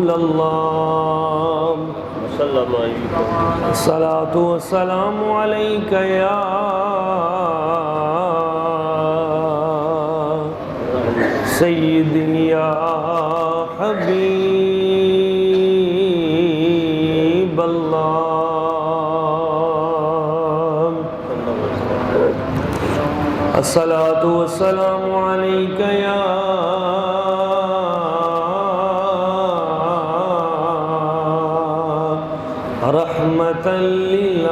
رسول اللہ الصلاۃ والسلام علیک یا سیدی یا حبیب اللہ الصلاۃ والسلام علیک یا رحمۃ للعالمین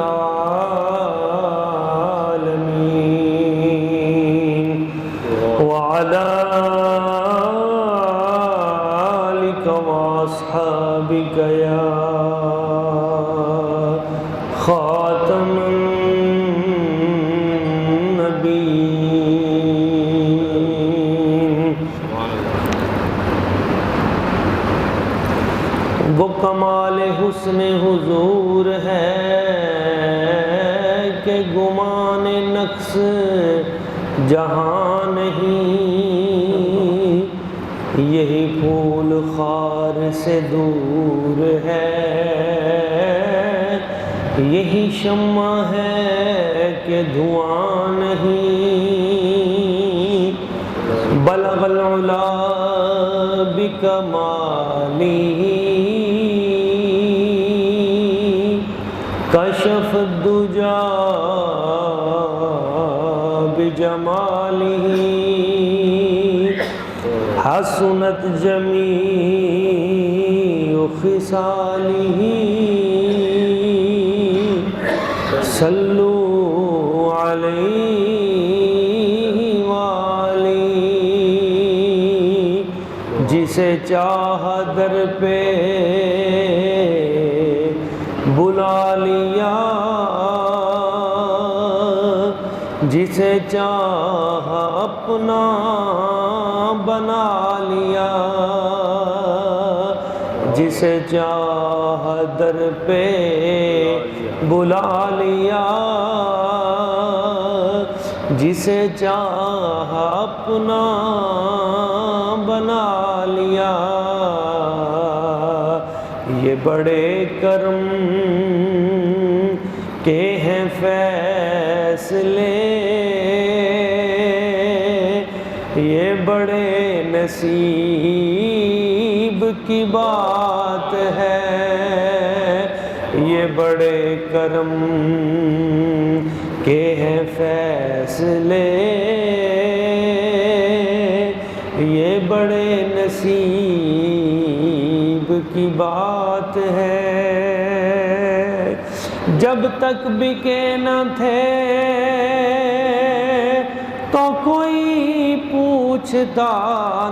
وعلی آلک واصحابک یا خاتم النبیین۔ وہ کمال حسن حضور ہے کہ گمان نقص جہاں نہیں، یہی پھول خار سے دور ہے، یہی شمع ہے کہ دھواں نہیں، بلغ العلا بکمالہ کشف الدجا بجمالہ حسنت جمیع خصالہ صلو علیہ وآلہ۔ جسے چاہا در پہ بلا لیا، جسے چاہا اپنا بنا لیا، جسے چاہا در پہ بلا لیا، جسے چاہا اپنا بنا لیا۔ یہ بڑے کرم کے ہیں فیصلے، یہ بڑے نصیب کی بات ہے، یہ بڑے کرم کے ہیں فیصلے، یہ بڑے نصیب کی بات ہے۔ جب تک بکے نہ تھے تو کوئی پوچھتا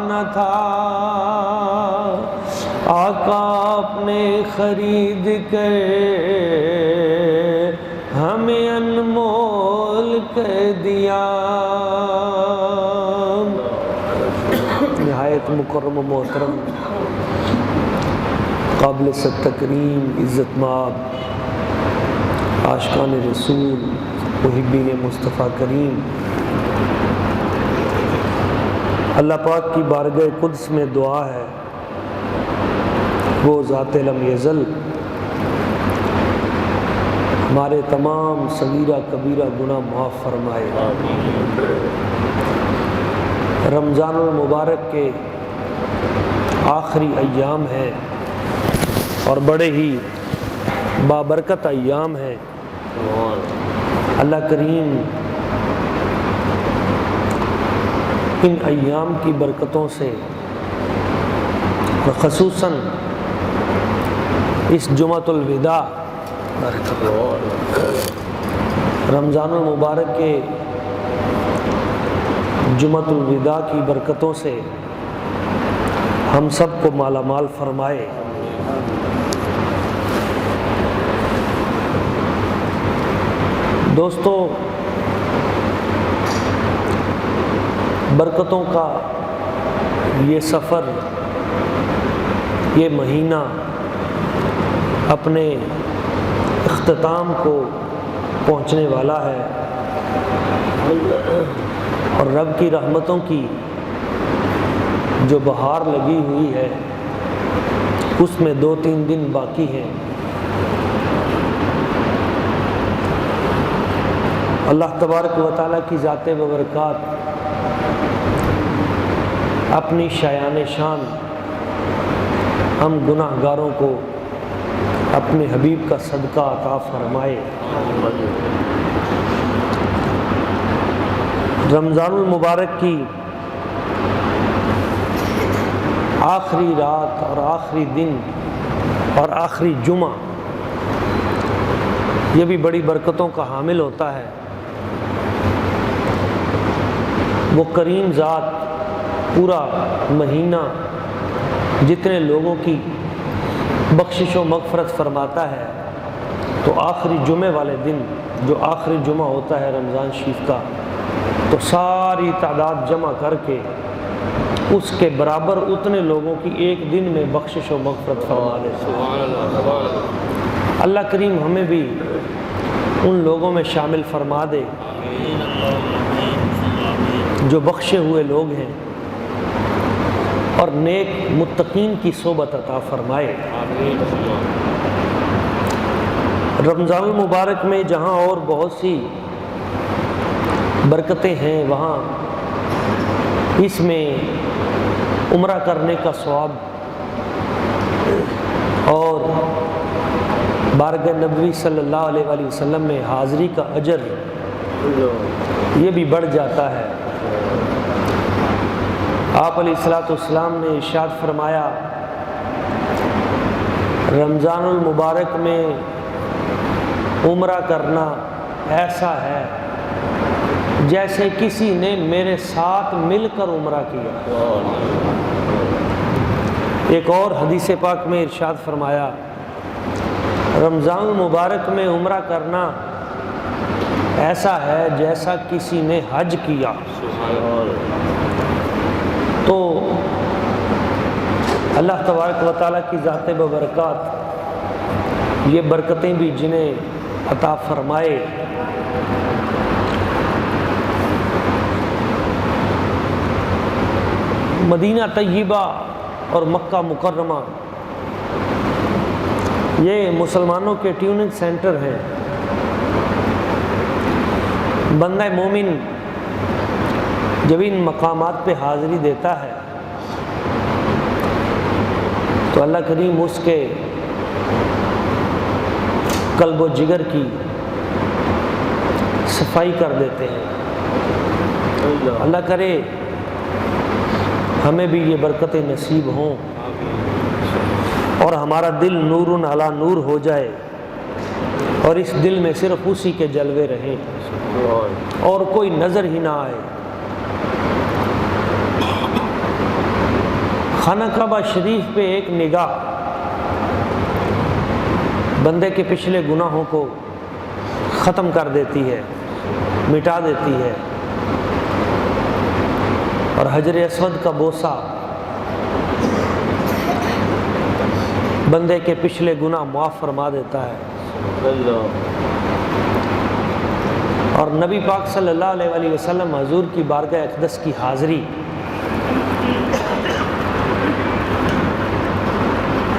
نہ تھا، آقا اپنے خرید کر ہمیں انمول کر دیا۔ نہایت مکرم و محترم، قابل تکریم، عزت مآب عاشقان رسول، محبین مصطفیٰ کریم، اللہ پاک کی بارگاہ قدس میں دعا ہے وہ ذات لم یزل ہمارے تمام صغیرہ کبیرہ گناہ معاف فرمائے۔ رمضان المبارک کے آخری ایام ہیں اور بڑے ہی بابرکت ایام ہیں۔ اللہ کریم ان ایام کی برکتوں سے خصوصاً اس جمعۃ الوداع رمضان المبارک کے جمعۃ الوداع کی برکتوں سے ہم سب کو مالا مال فرمائے۔ دوستو، برکتوں کا یہ سفر، یہ مہینہ اپنے اختتام کو پہنچنے والا ہے اور رب کی رحمتوں کی جو بہار لگی ہوئی ہے اس میں 2-3 دن باقی ہیں۔ اللہ تبارک و تعالیٰ کی ذات و برکات اپنی شایان شان ہم گناہ گاروں کو اپنے حبیب کا صدقہ عطا فرمائے۔ رمضان المبارک کی آخری رات اور آخری دن اور آخری جمعہ یہ بھی بڑی برکتوں کا حامل ہوتا ہے۔ وہ کریم ذات پورا مہینہ جتنے لوگوں کی بخشش و مغفرت فرماتا ہے، تو آخری جمعے والے دن جو آخری جمعہ ہوتا ہے رمضان شریف کا، تو ساری تعداد جمع کر کے اس کے برابر اتنے لوگوں کی ایک دن میں بخشش و مغفرت فرما دیتا ہے۔ اللہ کریم ہمیں بھی ان لوگوں میں شامل فرما دے جو بخشے ہوئے لوگ ہیں، اور نیک متقین کی صحبت عطا فرمائے۔ رمضان المبارک میں جہاں اور بہت سی برکتیں ہیں، وہاں اس میں عمرہ کرنے کا ثواب اور بارگاہ نبوی صلی اللہ علیہ وآلہ وسلم میں حاضری کا اجر یہ بھی بڑھ جاتا ہے۔ آپ علیہ الصلوۃ والسلام نے ارشاد فرمایا، رمضان المبارک میں عمرہ کرنا ایسا ہے جیسے کسی نے میرے ساتھ مل کر عمرہ کیا۔ ایک اور حدیث پاک میں ارشاد فرمایا، رمضان المبارک میں عمرہ کرنا ایسا ہے جیسا کسی نے حج کیا۔ تو اللہ تبارک و تعالیٰ کی ذات ببرکات یہ برکتیں بھی جنہیں عطا فرمائے۔ مدینہ طیبہ اور مکہ مکرمہ یہ مسلمانوں کے ٹیوننگ سینٹر ہیں۔ بندہ مومن جب ان مقامات پہ حاضری دیتا ہے تو اللہ کریم اس کے قلب و جگر کی صفائی کر دیتے ہیں۔ اللہ کرے ہمیں بھی یہ برکتیں نصیب ہوں اور ہمارا دل نور علی نور ہو جائے، اور اس دل میں صرف اسی کے جلوے رہیں اور کوئی نظر ہی نہ آئے۔ خانہ کعبہ شریف پہ ایک نگاہ بندے کے پچھلے گناہوں کو ختم کر دیتی ہے، مٹا دیتی ہے، اور حجر اسود کا بوسہ بندے کے پچھلے گناہ معاف فرما دیتا ہے۔ اور نبی پاک صلی اللہ علیہ وآلہ وسلم حضور کی بارگاہ اقدس کی حاضری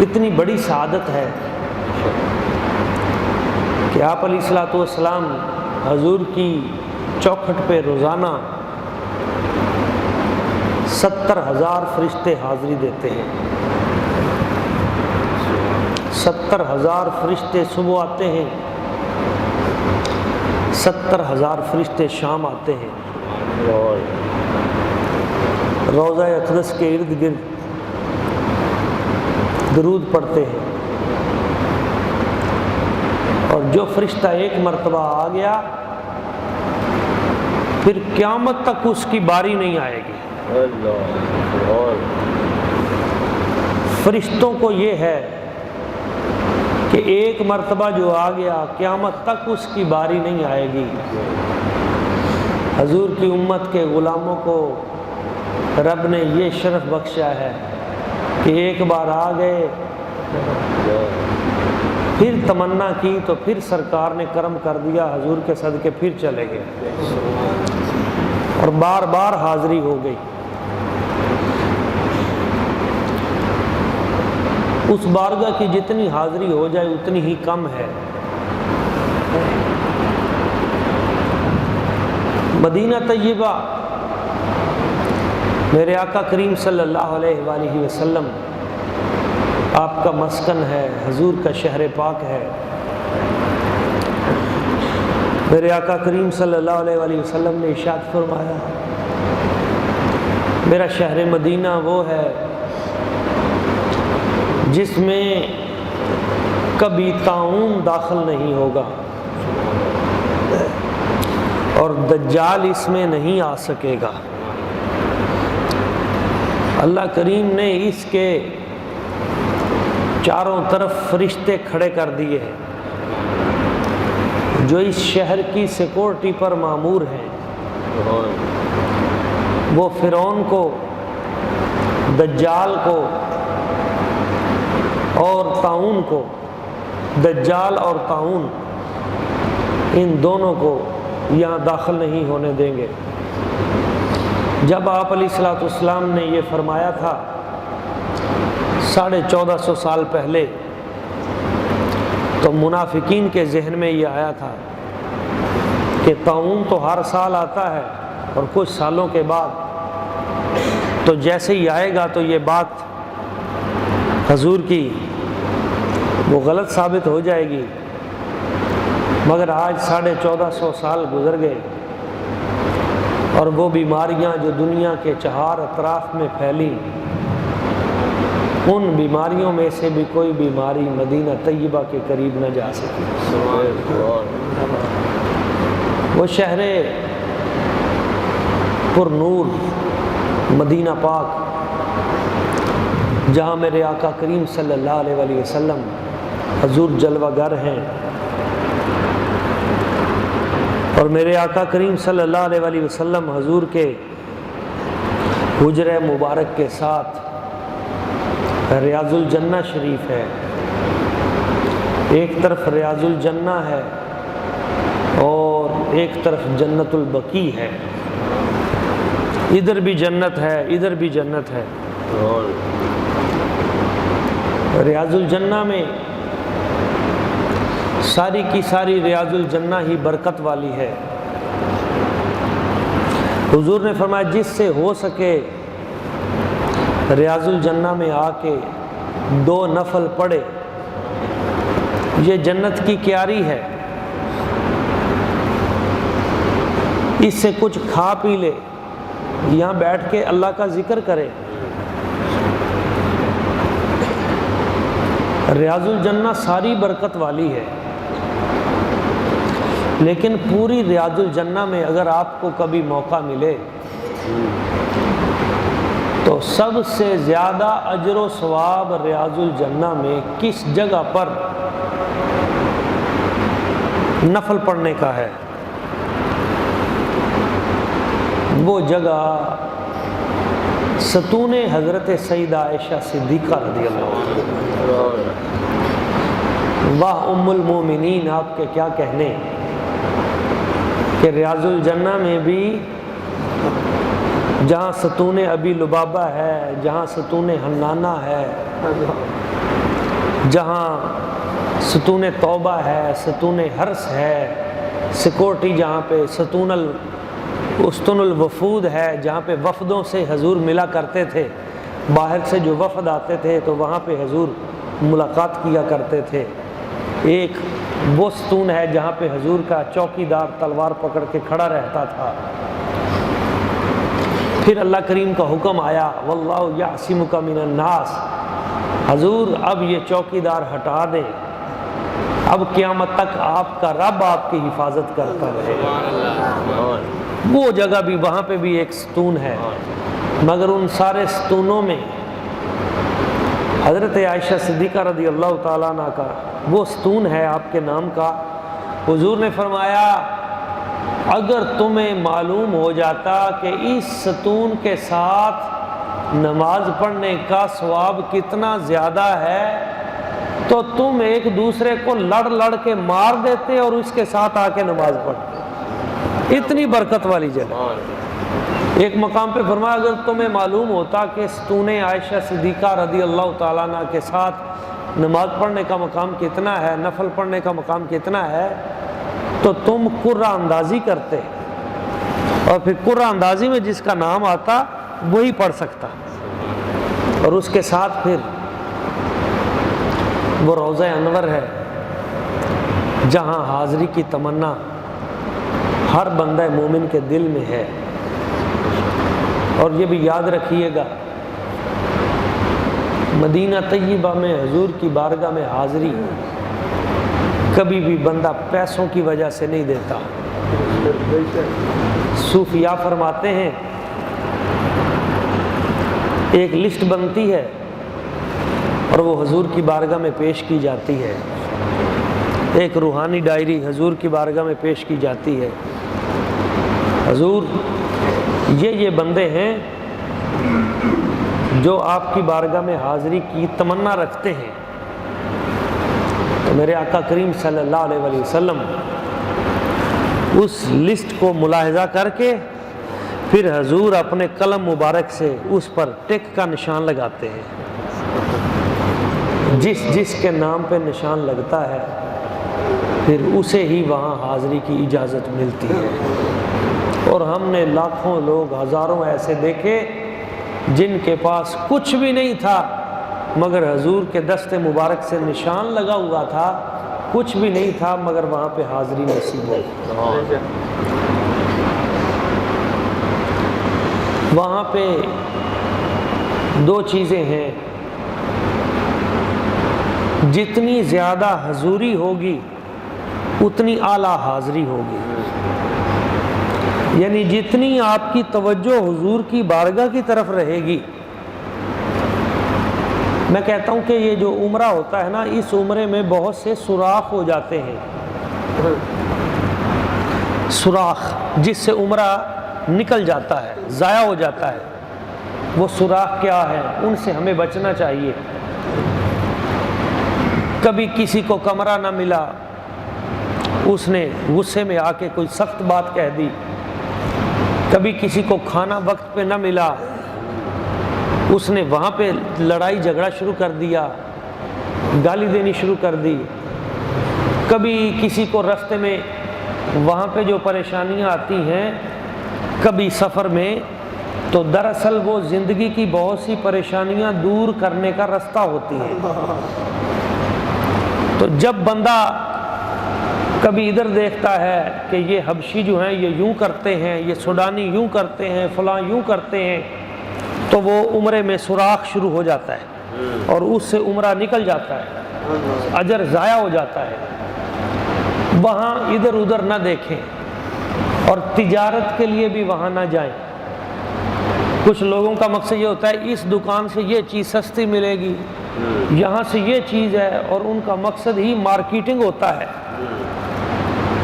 اتنی بڑی سعادت ہے کہ آپ علیہ الصلوۃ والسلام حضور کی چوکھٹ پہ روزانہ 70,000 فرشتے حاضری دیتے ہیں۔ 70,000 فرشتے صبح آتے ہیں، 70,000 فرشتے شام آتے ہیں، روضہ اقدس کے ارد گرد درود پڑھتے ہیں، اور جو فرشتہ ایک مرتبہ آ گیا پھر قیامت تک اس کی باری نہیں آئے گی۔ فرشتوں کو یہ ہے کہ ایک مرتبہ جو آ گیا قیامت تک اس کی باری نہیں آئے گی۔ حضور کی امت کے غلاموں کو رب نے یہ شرف بخشا ہے کہ ایک بار آ گئے، پھر تمنا کی تو پھر سرکار نے کرم کر دیا، حضور کے صدقے پھر چلے گئے اور بار بار حاضری ہو گئی۔ اس بارگاہ کی جتنی حاضری ہو جائے اتنی ہی کم ہے۔ مدینہ طیبہ میرے آقا کریم صلی اللہ علیہ وآلہ وسلم آپ کا مسکن ہے، حضور کا شہر پاک ہے۔ میرے آقا کریم صلی اللہ علیہ وآلہ وسلم نے ارشاد فرمایا، میرا شہر مدینہ وہ ہے جس میں کبھی طاعون داخل نہیں ہوگا اور دجال اس میں نہیں آ سکے گا۔ اللہ کریم نے اس کے چاروں طرف فرشتے کھڑے کر دیے ہیں جو اس شہر کی سیکورٹی پر مامور ہیں۔ وہ فرعون کو، دجال کو اور طاعون کو، دجال اور طاعون ان دونوں کو یہاں داخل نہیں ہونے دیں گے۔ جب آپ علیہ الصلوۃ والسلام نے یہ فرمایا تھا 1450 سال پہلے، تو منافقین کے ذہن میں یہ آیا تھا کہ طاعون تو ہر سال آتا ہے اور کچھ سالوں کے بعد تو جیسے ہی آئے گا تو یہ بات حضور کی وہ غلط ثابت ہو جائے گی۔ مگر آج 1450 سال گزر گئے اور وہ بیماریاں جو دنیا کے چہار اطراف میں پھیلی، ان بیماریوں میں سے بھی کوئی بیماری مدینہ طیبہ کے قریب نہ جا سکی۔ وہ شہر پر نور مدینہ پاک جہاں میرے آقا کریم صلی اللہ علیہ وآلہ وسلم حضور جلوہ گر ہیں، اور میرے آقا کریم صلی اللہ علیہ وآلہ وسلم حضور کے حجرہ مبارک کے ساتھ ریاض الجنہ شریف ہے۔ ایک طرف ریاض الجنہ ہے اور ایک طرف جنت البقیع ہے۔ ادھر بھی جنت ہے، ادھر بھی جنت ہے۔ ریاض الجنہ میں ساری کی ساری ریاض الجنہ ہی برکت والی ہے۔ حضور نے فرمایا جس سے ہو سکے ریاض الجنہ میں آ کے 2 نفل پڑھے، یہ جنت کی کیاری ہے، اس سے کچھ کھا پی لے، یہاں بیٹھ کے اللہ کا ذکر کرے۔ ریاض الجنہ ساری برکت والی ہے، لیکن پوری ریاض الجنہ میں اگر آپ کو کبھی موقع ملے تو سب سے زیادہ اجر و ثواب ریاض الجنہ میں کس جگہ پر نفل پڑھنے کا ہے؟ وہ جگہ ستون حضرت سیدہ عائشہ صدیقہ رضی اللہ عنہ۔ واہ ام المومنین، آپ کے کیا کہنے کہ ریاض الجنہ میں بھی جہاں ستون ابی لبابہ ہے، جہاں ستون حنانہ ہے، جہاں ستون توبہ ہے، ستون حرس ہے، سیکورٹی جہاں پہ استن الوفود ہے، جہاں پہ وفدوں سے حضور ملا کرتے تھے، باہر سے جو وفد آتے تھے تو وہاں پہ حضور ملاقات کیا کرتے تھے۔ ایک وہ ستون ہے جہاں پہ حضور کا چوکیدار تلوار پکڑ کے کھڑا رہتا تھا۔ پھر اللہ کریم کا حکم آیا واللہ یعصمک من الناس، حضور اب یہ چوکیدار ہٹا دیں، اب قیامت تک آپ کا رب آپ کی حفاظت کرتا رہے گا۔ وہ جگہ بھی، وہاں پہ بھی ایک ستون ہے، مگر ان سارے ستونوں میں حضرت عائشہ صدیقہ رضی اللہ تعالیٰ عنہ کا وہ ستون ہے آپ کے نام کا۔ حضور نے فرمایا اگر تمہیں معلوم ہو جاتا کہ اس ستون کے ساتھ نماز پڑھنے کا ثواب کتنا زیادہ ہے تو تم ایک دوسرے کو لڑ کے مار دیتے اور اس کے ساتھ آ کے نماز پڑھتے۔ اتنی برکت والی جگہ۔ ایک مقام پہ فرمایا اگر تمہیں معلوم ہوتا کہ ستون عائشہ صدیقہ رضی اللہ تعالیٰ عنہ کے ساتھ نماز پڑھنے کا مقام کتنا ہے، نفل پڑھنے کا مقام کتنا ہے، تو تم قرہ اندازی کرتے، اور پھر قرہ اندازی میں جس کا نام آتا وہی پڑھ سکتا، اور اس کے ساتھ پھر وہ روضہ انور ہے جہاں حاضری کی تمنا ہر بندہ مومن کے دل میں ہے۔ اور یہ بھی یاد رکھیے گا، مدینہ طیبہ میں حضور کی بارگاہ میں حاضری کبھی بھی بندہ پیسوں کی وجہ سے نہیں دیتا۔ صوفیاء فرماتے ہیں ایک لسٹ بنتی ہے اور وہ حضور کی بارگاہ میں پیش کی جاتی ہے، ایک روحانی ڈائری حضور کی بارگاہ میں پیش کی جاتی ہے، حضور یہ بندے ہیں جو آپ کی بارگاہ میں حاضری کی تمنا رکھتے ہیں۔ تو میرے آقا کریم صلی اللہ علیہ وسلم اس لسٹ کو ملاحظہ کر کے پھر حضور اپنے قلم مبارک سے اس پر ٹک کا نشان لگاتے ہیں، جس کے نام پہ نشان لگتا ہے پھر اسے ہی وہاں حاضری کی اجازت ملتی ہے۔ اور ہم نے لاکھوں لوگ، ہزاروں ایسے دیکھے جن کے پاس کچھ بھی نہیں تھا مگر حضور کے دست مبارک سے نشان لگا ہوا تھا، کچھ بھی نہیں تھا مگر وہاں پہ حاضری نصیب ہوئی۔ وہاں پہ دو چیزیں ہیں، جتنی زیادہ حضوری ہوگی اتنی اعلیٰ حاضری ہوگی، یعنی جتنی آپ کی توجہ حضور کی بارگاہ کی طرف رہے گی۔ میں کہتا ہوں کہ یہ جو عمرہ ہوتا ہے نا، اس عمرے میں بہت سے سوراخ ہو جاتے ہیں، سوراخ جس سے عمرہ نکل جاتا ہے، ضائع ہو جاتا ہے۔ وہ سوراخ کیا ہے؟ ان سے ہمیں بچنا چاہیے۔ کبھی کسی کو کمرہ نہ ملا، اس نے غصے میں آ کے کوئی سخت بات کہہ دی، کبھی کسی کو کھانا وقت پہ نہ ملا، اس نے وہاں پہ لڑائی جھگڑا شروع کر دیا، گالی دینی شروع کر دی، کبھی کسی کو راستے میں وہاں پہ جو پریشانیاں آتی ہیں کبھی سفر میں، تو دراصل وہ زندگی کی بہت سی پریشانیاں دور کرنے کا راستہ ہوتی ہیں۔ تو جب بندہ کبھی ادھر دیکھتا ہے کہ یہ حبشی جو ہیں یہ یوں کرتے ہیں، یہ سوڈانی یوں کرتے ہیں، فلاں یوں کرتے ہیں، تو وہ عمرے میں سوراخ شروع ہو جاتا ہے اور اس سے عمرہ نکل جاتا ہے، اجر ضائع ہو جاتا ہے۔ وہاں ادھر ادھر نہ دیکھیں اور تجارت کے لیے بھی وہاں نہ جائیں۔ کچھ لوگوں کا مقصد یہ ہوتا ہے اس دکان سے یہ چیز سستی ملے گی، یہاں سے یہ چیز ہے، اور ان کا مقصد ہی مارکیٹنگ ہوتا ہے۔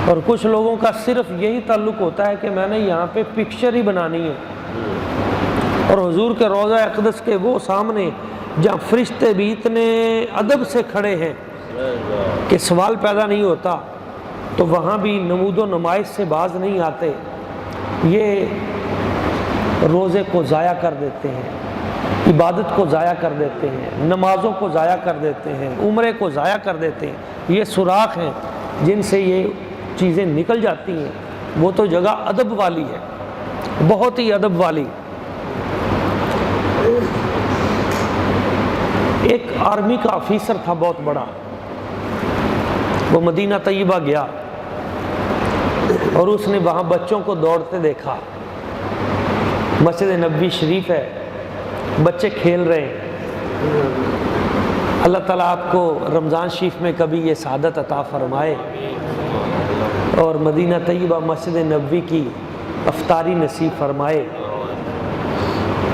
اور کچھ لوگوں کا صرف یہی تعلق ہوتا ہے کہ میں نے یہاں پہ پکچر ہی بنانی ہے، اور حضور کے روضہ اقدس کے وہ سامنے جہاں فرشتے بھی اتنے ادب سے کھڑے ہیں کہ سوال پیدا نہیں ہوتا، تو وہاں بھی نمود و نمائش سے باز نہیں آتے، یہ روزے کو ضائع کر دیتے ہیں، عبادت کو ضائع کر دیتے ہیں، نمازوں کو ضائع کر دیتے ہیں، عمرے کو ضائع کر دیتے ہیں۔ یہ سوراخ ہیں جن سے یہ چیزیں نکل جاتی ہیں۔ وہ تو جگہ ادب والی ہے، بہت ہی ادب والی۔ ایک آرمی کا آفیسر تھا بہت بڑا، وہ مدینہ طیبہ گیا اور اس نے وہاں بچوں کو دوڑتے دیکھا۔ مسجد نبوی شریف ہے، بچے کھیل رہے ہیں۔ اللہ تعالیٰ آپ کو رمضان شریف میں کبھی یہ سعادت عطا فرمائے اور مدینہ طیبہ مسجد نبوی کی افطاری نصیب فرمائے۔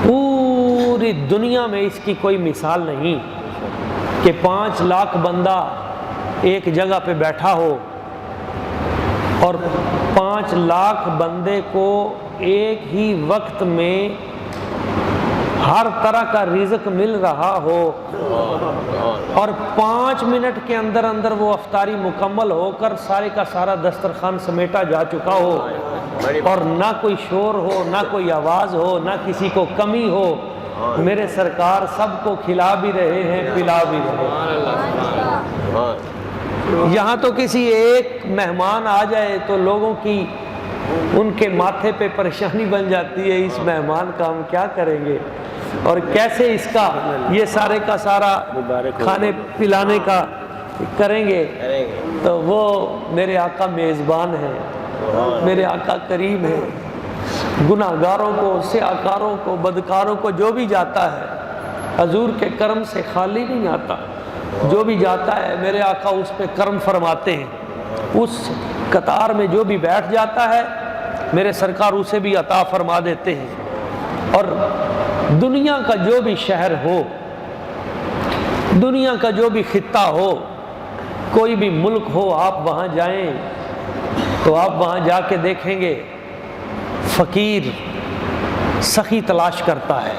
پوری دنیا میں اس کی کوئی مثال نہیں کہ 5 لاکھ بندہ ایک جگہ پہ بیٹھا ہو اور 5 لاکھ بندے کو ایک ہی وقت میں ہر طرح کا رزق مل رہا ہو، اور 5 منٹ کے اندر اندر وہ افطاری مکمل ہو کر سارے کا سارا دسترخوان سمیٹا جا چکا ہو۔ اور نہ کوئی شور ہو، نہ کوئی آواز ہو، نہ کسی کو کمی ہو، میرے سرکار سب کو کھلا بھی رہے ہیں، پلا بھی رہے ہیں۔ یہاں تو کسی ایک مہمان آ جائے تو لوگوں کی ان کے ماتھے پہ پریشانی بن جاتی ہے، اس مہمان کا ہم کیا کریں گے اور کیسے اس کا یہ سارے کا سارا کھانے پلانے کا کریں گے۔ تو وہ میرے آقا میزبان ہیں، میرے آقا کریم ہیں، گناہگاروں کو، سیاہکاروں کو، بدکاروں کو جو بھی جاتا ہے حضور کے کرم سے خالی نہیں آتا، جو بھی جاتا ہے میرے آقا اس پہ کرم فرماتے ہیں، اس قطار میں جو بھی بیٹھ جاتا ہے میرے سرکار اسے بھی عطا فرما دیتے ہیں۔ اور دنیا کا جو بھی شہر ہو، دنیا کا جو بھی خطہ ہو، کوئی بھی ملک ہو، آپ وہاں جائیں تو آپ وہاں جا کے دیکھیں گے فقیر سخی تلاش کرتا ہے،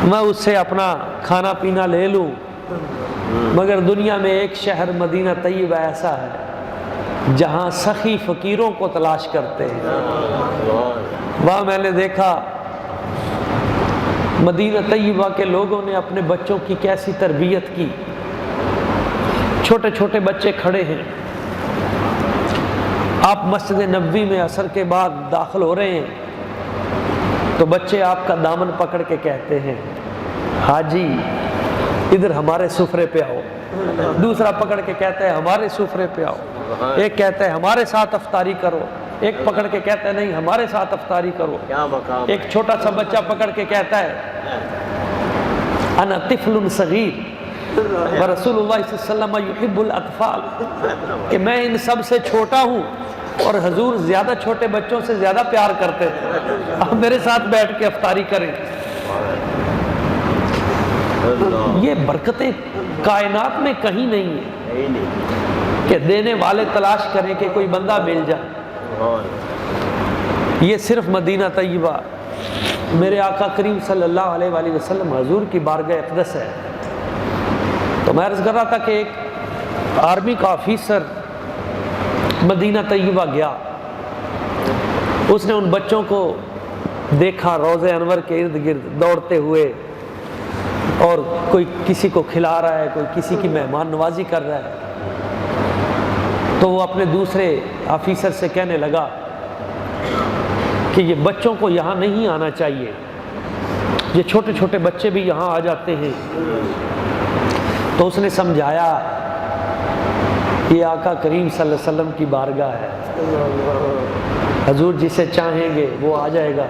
میں اس سے اپنا کھانا پینا لے لوں، مگر دنیا میں ایک شہر مدینہ طیبہ ایسا ہے جہاں سخی فقیروں کو تلاش کرتے ہیں۔ وہاں میں نے دیکھا مدینہ طیبہ کے لوگوں نے اپنے بچوں کی کیسی تربیت کی، چھوٹے چھوٹے بچے کھڑے ہیں، آپ مسجد نبوی میں عصر کے بعد داخل ہو رہے ہیں تو بچے آپ کا دامن پکڑ کے کہتے ہیں حاجی ادھر ہمارے سفرے پہ آؤ، دوسرا پکڑ کے کہتا ہے ہمارے سفرے پہ آؤ، ایک کہتا ہے ہمارے ساتھ افطاری کرو، ایک پکڑ کے کہتا ہے نہیں ہمارے ساتھ افطاری کرو، ایک چھوٹا سا بچہ پکڑ کے کہتا ہے انا طفل صغیر ورسول اللہ صلی اللہ علیہ وسلم یحب الاطفال، کہ میں ان سب سے چھوٹا ہوں اور حضور زیادہ چھوٹے بچوں سے زیادہ پیار کرتے تھے، آپ میرے ساتھ بیٹھ کے افطاری کریں۔ یہ برکتیں کائنات میں کہیں نہیں ہیں کہ دینے والے تلاش کریں کہ کوئی بندہ مل جائے، یہ صرف مدینہ طیبہ میرے آقا کریم صلی اللہ علیہ وآلہ وسلم حضور کی بارگاہ اقدس ہے۔ تو میں عرض کر رہا تھا کہ ایک آرمی کا آفیسر مدینہ طیبہ گیا، اس نے ان بچوں کو دیکھا روضہ انور کے ارد گرد دوڑتے ہوئے، اور کوئی کسی کو کھلا رہا ہے، کوئی کسی کی مہمان نوازی کر رہا ہے، تو وہ اپنے دوسرے آفیسر سے کہنے لگا کہ یہ بچوں کو یہاں نہیں آنا چاہیے، یہ چھوٹے چھوٹے بچے بھی یہاں آ جاتے ہیں۔ تو اس نے سمجھایا یہ آقا کریم صلی اللہ علیہ وسلم کی بارگاہ ہے، حضور جسے چاہیں گے وہ آ جائے گا،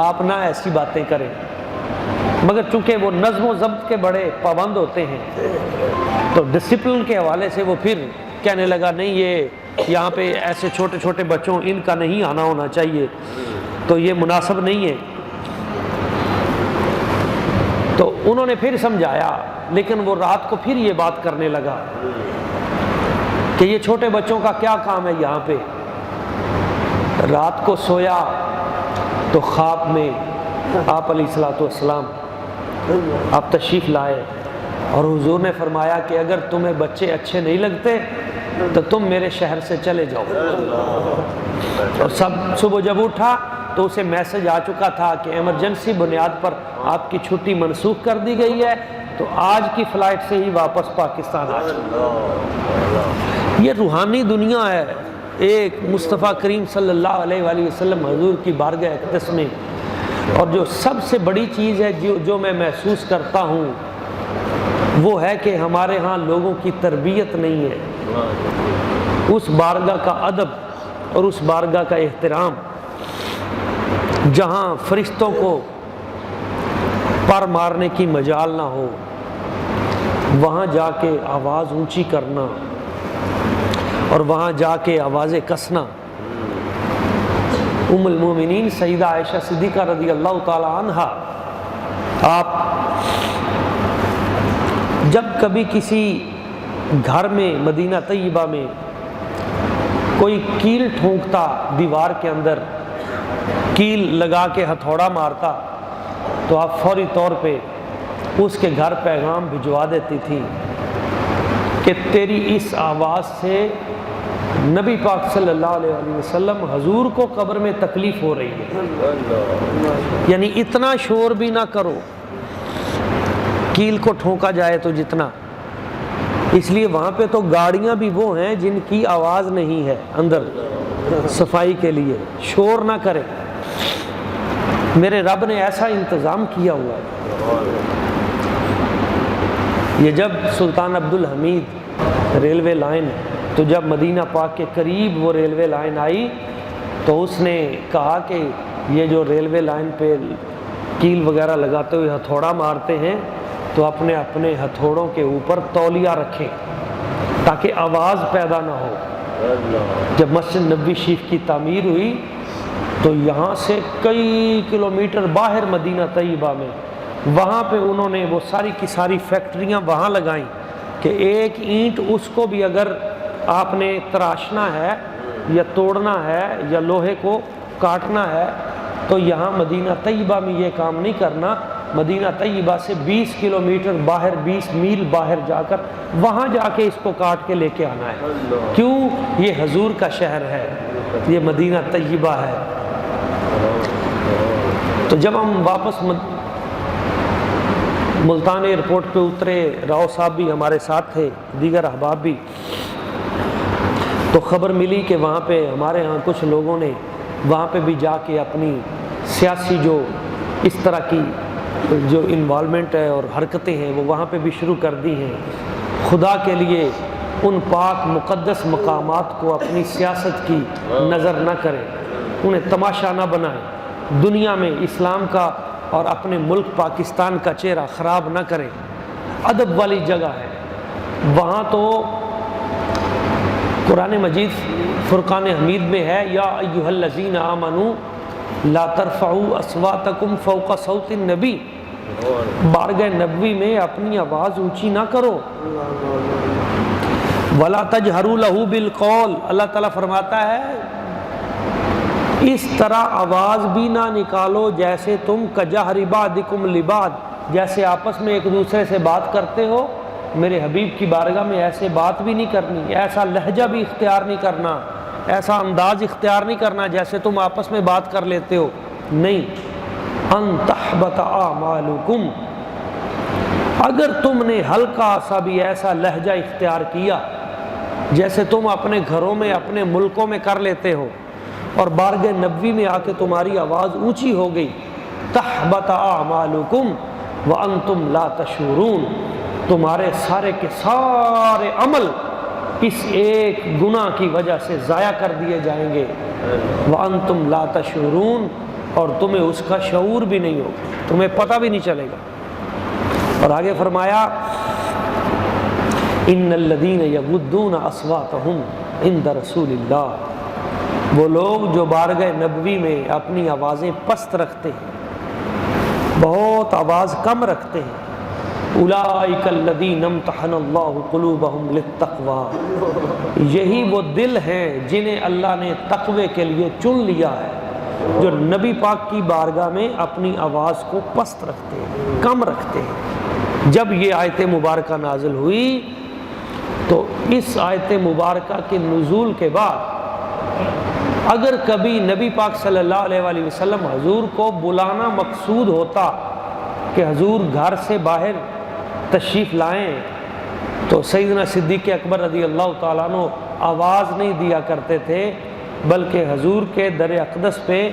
آپ نہ ایسی باتیں کریں۔ مگر چونکہ وہ نظم و ضبط کے بڑے پابند ہوتے ہیں تو ڈسپلن کے حوالے سے وہ پھر کہنے لگا نہیں یہ یہاں پہ ایسے چھوٹے چھوٹے بچوں ان کا نہیں آنا ہونا چاہیے، تو یہ مناسب نہیں ہے۔ تو انہوں نے پھر سمجھایا، لیکن وہ رات کو پھر یہ بات کرنے لگا کہ یہ چھوٹے بچوں کا کیا کام ہے یہاں پہ۔ رات کو سویا تو خواب میں آپ علیہ السلام آپ تشریف لائے اور حضور نے فرمایا کہ اگر تمہیں بچے اچھے نہیں لگتے تو تم میرے شہر سے چلے جاؤ۔ اور سب صبح جب اٹھا تو اسے میسج آ چکا تھا کہ ایمرجنسی بنیاد پر آپ کی چھٹی منسوخ کر دی گئی ہے، تو آج کی فلائٹ سے ہی واپس پاکستان آ جائے۔ یہ روحانی دنیا ہے، ایک مصطفیٰ کریم صلی اللہ علیہ وآلہ وسلم حضور کی بارگاہ اقدس میں۔ اور جو سب سے بڑی چیز ہے جو میں محسوس کرتا ہوں وہ ہے کہ ہمارے ہاں لوگوں کی تربیت نہیں ہے، اس بارگاہ کا ادب اور اس بارگاہ کا احترام، جہاں فرشتوں کو پر مارنے کی مجال نہ ہو، وہاں جا کے آواز اونچی کرنا اور وہاں جا کے آوازیں کسنا۔ ام المومنین سیدہ عائشہ صدیقہ رضی اللہ تعالی عنہا، آپ جب کبھی کسی گھر میں مدینہ طیبہ میں کوئی کیل ٹھونکتا، دیوار کے اندر کیل لگا کے ہتھوڑا مارتا، تو آپ فوری طور پہ اس کے گھر پیغام بھجوا دیتی تھی کہ تیری اس آواز سے نبی پاک صلی اللہ علیہ وسلم حضور کو قبر میں تکلیف ہو رہی ہے، یعنی اتنا شور بھی نہ کرو کیل کو ٹھونکا جائے تو جتنا، اس لیے وہاں پہ تو گاڑیاں بھی وہ ہیں جن کی آواز نہیں ہے اندر صفائی کے لیے، شور نہ کرے۔ میرے رب نے ایسا انتظام کیا ہوا ہے۔ یہ جب سلطان عبدالحمید ریلوے لائن، تو جب مدینہ پاک کے قریب وہ ریلوے لائن آئی تو اس نے کہا کہ یہ جو ریلوے لائن پہ کیل وغیرہ لگاتے ہوئے ہتھوڑا مارتے ہیں تو اپنے اپنے ہتھوڑوں کے اوپر تولیہ رکھیں تاکہ آواز پیدا نہ ہو۔ جب مسجد نبوی شریف کی تعمیر ہوئی تو یہاں سے کئی کلومیٹر باہر مدینہ طیبہ میں، وہاں پہ انہوں نے وہ ساری کی ساری فیکٹریاں وہاں لگائیں کہ ایک اینٹ اس کو بھی اگر آپ نے تراشنا ہے یا توڑنا ہے یا لوہے کو کاٹنا ہے تو یہاں مدینہ طیبہ میں یہ کام نہیں کرنا، مدینہ طیبہ سے 20 کلومیٹر باہر، 20 میل باہر جا کر وہاں جا کے اس کو کاٹ کے لے کے آنا ہے۔ کیوں؟ یہ حضور کا شہر ہے، یہ مدینہ طیبہ ہے۔ تو جب ہم واپس ملتان ایئرپورٹ پہ اترے، راؤ صاحب بھی ہمارے ساتھ تھے، دیگر احباب بھی، تو خبر ملی کہ وہاں پہ ہمارے ہاں کچھ لوگوں نے وہاں پہ بھی جا کے اپنی سیاسی جو اس طرح کی جو انوالومنٹ ہے اور حرکتیں ہیں وہ وہاں پہ بھی شروع کر دی ہیں۔ خدا کے لیے ان پاک مقدس مقامات کو اپنی سیاست کی نظر نہ کریں، انہیں تماشا نہ بنائیں، دنیا میں اسلام کا اور اپنے ملک پاکستان کا چہرہ خراب نہ کریں۔ ادب والی جگہ ہے وہاں، تو قرآن مجید فرقان حمید میں ہے، یا ایھا الذین آمنوا لا ترفعوا اصواتکم فوق صوت النبی، بارگاہ نبوی میں اپنی آواز اونچی نہ کرو۔ ولا تجہروا لہ بالقول، اللہ تعالیٰ فرماتا ہے اس طرح آواز بھی نہ نکالو جیسے تم کجہر بعضکم لبعض، جیسے آپس میں ایک دوسرے سے بات کرتے ہو، میرے حبیب کی بارگاہ میں ایسے بات بھی نہیں کرنی، ایسا لہجہ بھی اختیار نہیں کرنا، ایسا انداز اختیار نہیں کرنا جیسے تم آپس میں بات کر لیتے ہو، نہیں۔ ان تحبط اعمالکم، اگر تم نے ہلکا سا بھی ایسا لہجہ اختیار کیا جیسے تم اپنے گھروں میں اپنے ملکوں میں کر لیتے ہو اور بارگاہ نبوی میں آ کے تمہاری آواز اونچی ہو گئی، تحبط اعمالکم وانتم لا تشعرون، تمہارے سارے کے سارے عمل اس ایک گناہ کی وجہ سے ضائع کر دیے جائیں گے، وانتم لا تشعرون، اور تمہیں اس کا شعور بھی نہیں ہوگا، تمہیں پتہ بھی نہیں چلے گا۔ اور آگے فرمایا ان الذین یغضون اصواتهم عند رسول اللہ، وہ لوگ جو بارگاہ نبوی میں اپنی آوازیں پست رکھتے ہیں، بہت آواز کم رکھتے ہیں، اولئک الذین امتحن اللہ قلوبهم للتقوی، یہی وہ دل ہیں جنہیں اللہ نے تقوی کے لیے چن لیا ہے، جو نبی پاک کی بارگاہ میں اپنی آواز کو پست رکھتے ہیں، کم رکھتے ہیں۔ جب یہ آیت مبارکہ نازل ہوئی تو اس آیت مبارکہ کے نزول کے بعد اگر کبھی نبی پاک صلی اللہ علیہ وآلہ وسلم حضور کو بلانا مقصود ہوتا کہ حضور گھر سے باہر تشریف لائیں، تو سیدنا صدیق اکبر رضی اللہ تعالیٰ عنہ آواز نہیں دیا کرتے تھے، بلکہ حضور کے در اقدس پہ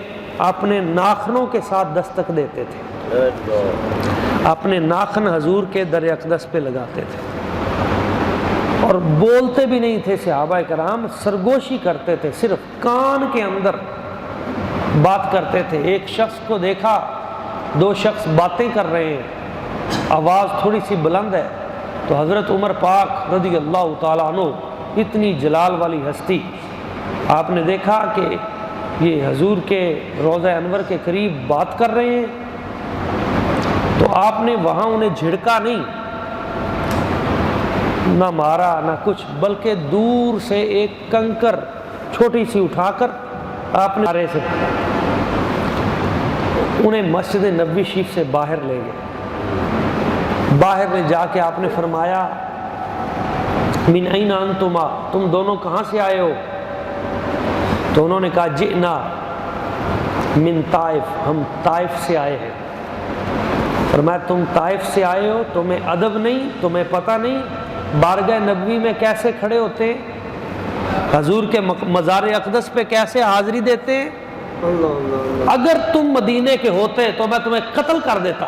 اپنے ناخنوں کے ساتھ دستک دیتے تھے، اپنے ناخن حضور کے در اقدس پہ لگاتے تھے، اور بولتے بھی نہیں تھے صحابہ کرام، سرگوشی کرتے تھے، صرف کان کے اندر بات کرتے تھے۔ ایک شخص کو دیکھا، دو شخص باتیں کر رہے ہیں، آواز تھوڑی سی بلند ہے، تو حضرت عمر پاک رضی اللہ تعالیٰ عنہ، اتنی جلال والی ہستی، آپ نے دیکھا کہ یہ حضور کے روضہ انور کے قریب بات کر رہے ہیں، تو آپ نے وہاں انہیں جھڑکا نہیں، نہ مارا نہ کچھ، بلکہ دور سے ایک کنکر چھوٹی سی اٹھا کر آپ نے آرے سے انہیں مسجد نبوی شریف سے باہر لے گئے۔ باہر میں جا کے آپ نے فرمایا من این انتما، تم دونوں کہاں سے آئے ہو؟ تو انہوں نے کہا جئنا من طائف، ہم طائف سے آئے ہیں۔ فرمایا تم طائف سے آئے ہو، تمہیں ادب نہیں، تمہیں پتہ نہیں بارگاہ نبوی میں کیسے کھڑے ہوتے ہیں، حضور کے مزار اقدس پہ کیسے حاضری دیتے ہیں۔ اگر تم مدینے کے ہوتے تو میں تمہیں قتل کر دیتا۔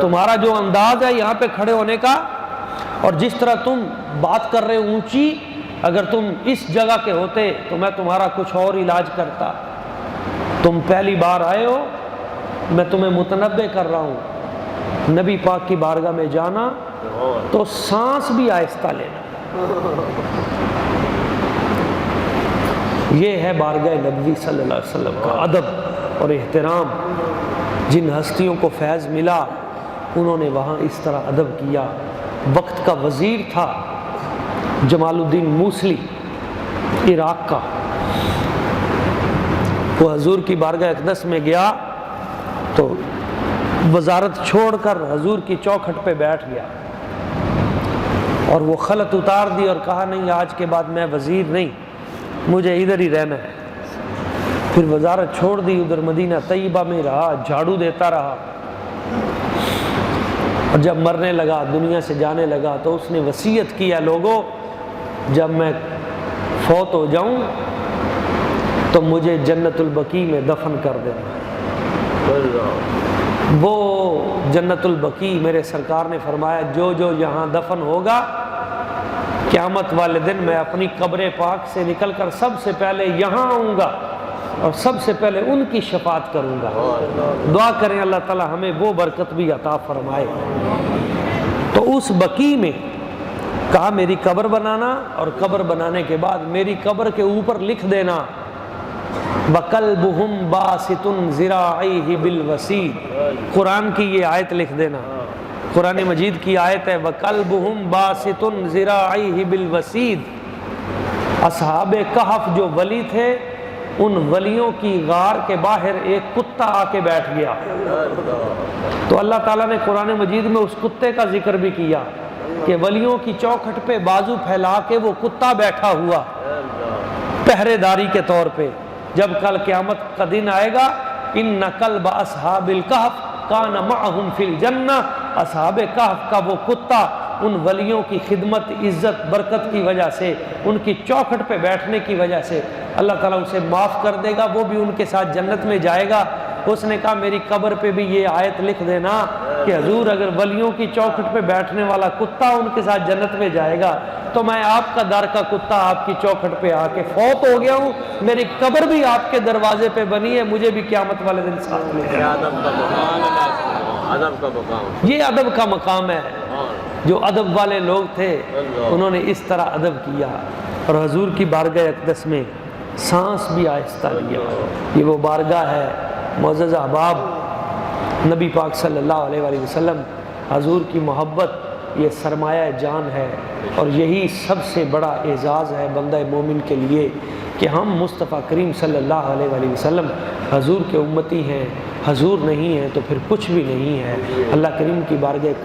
تمہارا جو انداز ہے یہاں پہ کھڑے ہونے کا، اور جس طرح تم بات کر رہے اونچی، اگر تم اس جگہ کے ہوتے تو میں تمہارا کچھ اور علاج کرتا۔ تم پہلی بار آئے ہو، میں تمہیں متنبہ کر رہا ہوں، نبی پاک کی بارگاہ میں جانا تو سانس بھی آہستہ لینا۔ یہ ہے بارگاہ نبوی صلی اللہ علیہ وسلم کا ادب اور احترام۔ جن ہستیوں کو فیض ملا انہوں نے وہاں اس طرح ادب کیا۔ وقت کا وزیر تھا جمال الدین موصلی عراق کا، وہ حضور کی بارگاہ اقدس میں گیا تو وزارت چھوڑ کر حضور کی چوکھٹ پہ بیٹھ گیا، اور وہ خلعت اتار دی اور کہا نہیں آج کے بعد میں وزیر نہیں، مجھے ادھر ہی رہنا ہے۔ پھر وزارت چھوڑ دی، ادھر مدینہ طیبہ میں رہا، جھاڑو دیتا رہا، اور جب مرنے لگا، دنیا سے جانے لگا، تو اس نے وصیت کیا لوگوں جب میں فوت ہو جاؤں تو مجھے جنت البقیع میں دفن کر دینا۔ وہ جنت البقیع میرے سرکار نے فرمایا جو جو یہاں دفن ہوگا قیامت والے دن میں اپنی قبر پاک سے نکل کر سب سے پہلے یہاں آؤں گا اور سب سے پہلے ان کی شفاعت کروں گا۔ دعا کریں اللہ تعالی ہمیں وہ برکت بھی عطا فرمائے۔ تو اس بقیع میں کہا میری قبر بنانا، اور قبر بنانے کے بعد میری قبر کے اوپر لکھ دینا وَقَلْبُهُمْ بَاسِطٌ ذِرَاعَيْهِ بِالْوَسِيدِ، قرآن کی یہ آیت لکھ دینا، قرآن مجید کی آیت ہے وَقَلْبُهُمْ بَاسِطٌ ذِرَاعَيْهِ بِالْوَسِيدِ۔ اصحاب کہف جو ولی تھے، ان ولیوں کی غار کے باہر ایک کتا آ کے بیٹھ گیا، تو اللہ تعالیٰ نے قرآن مجید میں اس کتے کا ذکر بھی کیا کہ ولیوں کی چوکھٹ پہ بازو پھیلا کے وہ کتا بیٹھا ہوا پہرے داری کے طور پہ۔ جب کل قیامت کا دن آئے گا ان کلب اصحاب الکہف کان معہم فی الجنہ، اصحاب کہف کا وہ کتا ان ولیوں کی خدمت، عزت، برکت کی وجہ سے، ان کی چوکھٹ پہ بیٹھنے کی وجہ سے اللہ تعالیٰ اسے معاف کر دے گا، وہ بھی ان کے ساتھ جنت میں جائے گا۔ اس نے کہا میری قبر پہ بھی یہ آیت لکھ دینا کہ حضور اگر ولیوں کی چوکھٹ پہ بیٹھنے والا کتا ان کے ساتھ جنت میں جائے گا تو میں آپ کا در کا کتا آپ کی چوکھٹ پہ آ کے فوت ہو گیا ہوں، میری قبر بھی آپ کے دروازے پہ بنی ہے، مجھے بھی قیامت والے دن ساتھ لے جائے۔ یہ ادب کا مقام ہے۔ جو ادب والے لوگ تھے انہوں نے اس طرح ادب کیا، اور حضور کی بارگاہ اقدس میں سانس بھی آہستہ لیا۔ یہ وہ بارگاہ ہے معزز احباب، نبی پاک صلی اللہ علیہ وآلہ وسلم، حضور کی محبت یہ سرمایہ جان ہے، اور یہی سب سے بڑا اعزاز ہے بندہ مومن کے لیے کہ ہم مصطفیٰ کریم صلی اللہ علیہ وآلہ وسلم حضور کے امتی ہیں۔ حضور نہیں ہیں تو پھر کچھ بھی نہیں ہے۔ اللہ کریم کی بارگاہ